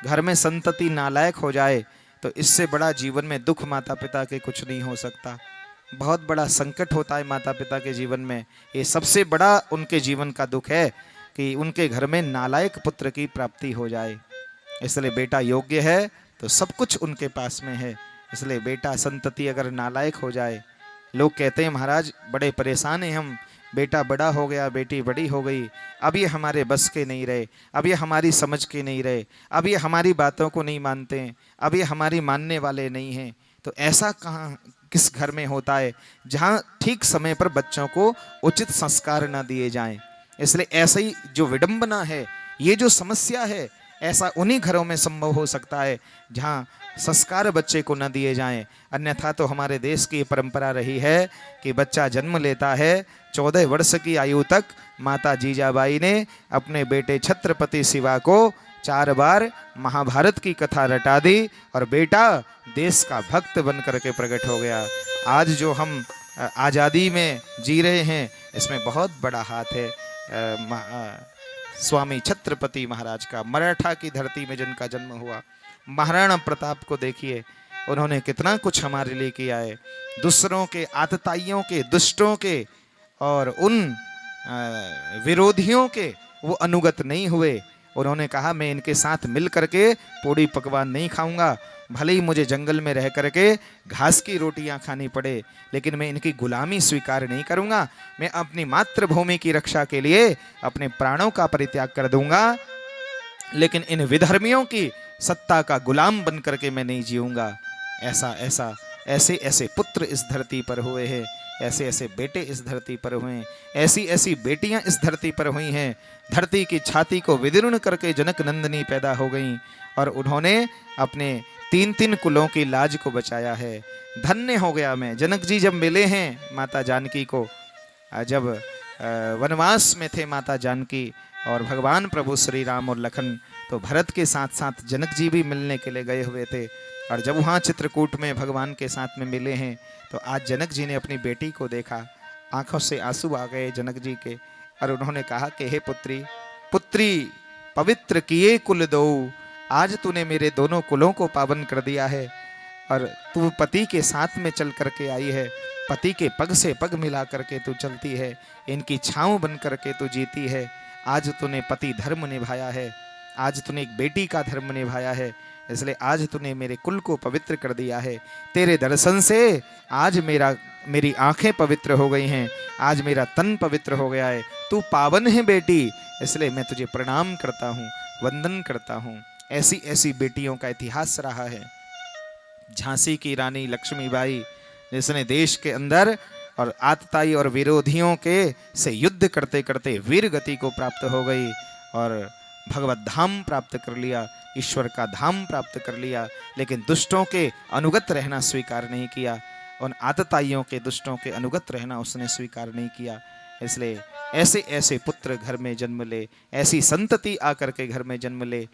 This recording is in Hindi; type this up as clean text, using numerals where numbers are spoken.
घर में संतति नालायक हो जाए तो इससे बड़ा जीवन में दुख माता पिता के कुछ नहीं हो सकता। बहुत बड़ा संकट होता है माता पिता के जीवन में। ये सबसे बड़ा उनके जीवन का दुख है कि उनके घर में नालायक पुत्र की प्राप्ति हो जाए। इसलिए बेटा योग्य है तो सब कुछ उनके पास में है। इसलिए बेटा संतति अगर नालायक हो जाए, लोग कहते हैं महाराज बड़े परेशान हैं हम, बेटा बड़ा हो गया, बेटी बड़ी हो गई, अब ये हमारे बस के नहीं रहे, अब ये हमारी समझ के नहीं रहे, अब ये हमारी बातों को नहीं मानते हैं, अब ये हमारी मानने वाले नहीं हैं। तो ऐसा कहाँ किस घर में होता है जहाँ ठीक समय पर बच्चों को उचित संस्कार न दिए जाएं। इसलिए ऐसा ही जो विडंबना है, ये जो समस्या है, ऐसा उन्हीं घरों में संभव हो सकता है जहाँ संस्कार बच्चे को न दिए जाएं। अन्यथा तो हमारे देश की परंपरा रही है कि बच्चा जन्म लेता है 14 वर्ष की आयु तक माता जीजाबाई ने अपने बेटे छत्रपति शिवा को 4 बार महाभारत की कथा रटा दी और बेटा देश का भक्त बन करके प्रकट हो गया। आज जो हम आज़ादी में जी रहे हैं इसमें बहुत बड़ा हाथ है स्वामी छत्रपति महाराज का। मराठा की धरती में जिनका जन्म हुआ, महाराणा प्रताप को देखिए, उन्होंने कितना कुछ हमारे लिए किया है। दूसरों के आतताइयों के, दुष्टों के और उन विरोधियों के वो अनुगत नहीं हुए। उन्होंने कहा मैं इनके साथ मिल करके पूड़ी पकवान नहीं खाऊंगा, भले ही मुझे जंगल में रह करके घास की रोटियां खानी पड़े, लेकिन मैं इनकी गुलामी स्वीकार नहीं करूंगा। मैं अपनी मातृभूमि की रक्षा के लिए अपने प्राणों का परित्याग कर दूंगा, लेकिन इन विधर्मियों की सत्ता का गुलाम बन करके मैं नहीं जीऊंगा। ऐसे ऐसे पुत्र इस धरती पर हुए हैं, ऐसे ऐसे बेटे इस धरती पर हुए हैं, ऐसी ऐसी बेटियां इस धरती पर हुई हैं। धरती की छाती को विदीर्ण करके जनक नंदिनी पैदा हो गईं और उन्होंने अपने 3 कुलों की लाज को बचाया है। धन्य हो गया मैं। जनक जी जब मिले हैं माता जानकी को, जब वनवास में थे माता जानकी और भगवान प्रभु श्री राम और लखन, तो भरत के साथ साथ जनक जी भी मिलने के लिए गए हुए थे। और जब वहाँ चित्रकूट में भगवान के साथ में मिले हैं तो आज जनक जी ने अपनी बेटी को देखा, आंखों से आंसू आ गए जनक जी के, और उन्होंने कहा कि हे पुत्री, पुत्री पवित्र किए कुल दो, आज तूने मेरे दोनों कुलों को पावन कर दिया है और तू पति के साथ में चल करके आई है, पति के पग से पग मिला करके तू चलती है, इनकी छाँव बन करके तू जीती है। आज तूने पति धर्म निभाया है, आज तूने एक बेटी का धर्म निभाया है, इसलिए आज तूने मेरे कुल को पवित्र कर दिया है। तेरे दर्शन से आज मेरी आंखें पवित्र हो गई हैं, आज मेरा तन पवित्र हो गया है। तू पावन है बेटी, इसलिए मैं तुझे प्रणाम करता हूँ, वंदन करता हूँ। ऐसी ऐसी बेटियों का इतिहास रहा है। झांसी की रानी लक्ष्मीबाई, जिसने देश के अंदर और आतताई और विरोधियों के से युद्ध करते करते वीर गति को प्राप्त हो गई और भगवत धाम प्राप्त कर लिया, ईश्वर का धाम प्राप्त कर लिया, लेकिन दुष्टों के अनुगत रहना स्वीकार नहीं किया। उन आतताइयों के, दुष्टों के अनुगत रहना उसने स्वीकार नहीं किया। इसलिए ऐसे ऐसे पुत्र घर में जन्म ले, ऐसी संतति आकर के घर में जन्म ले।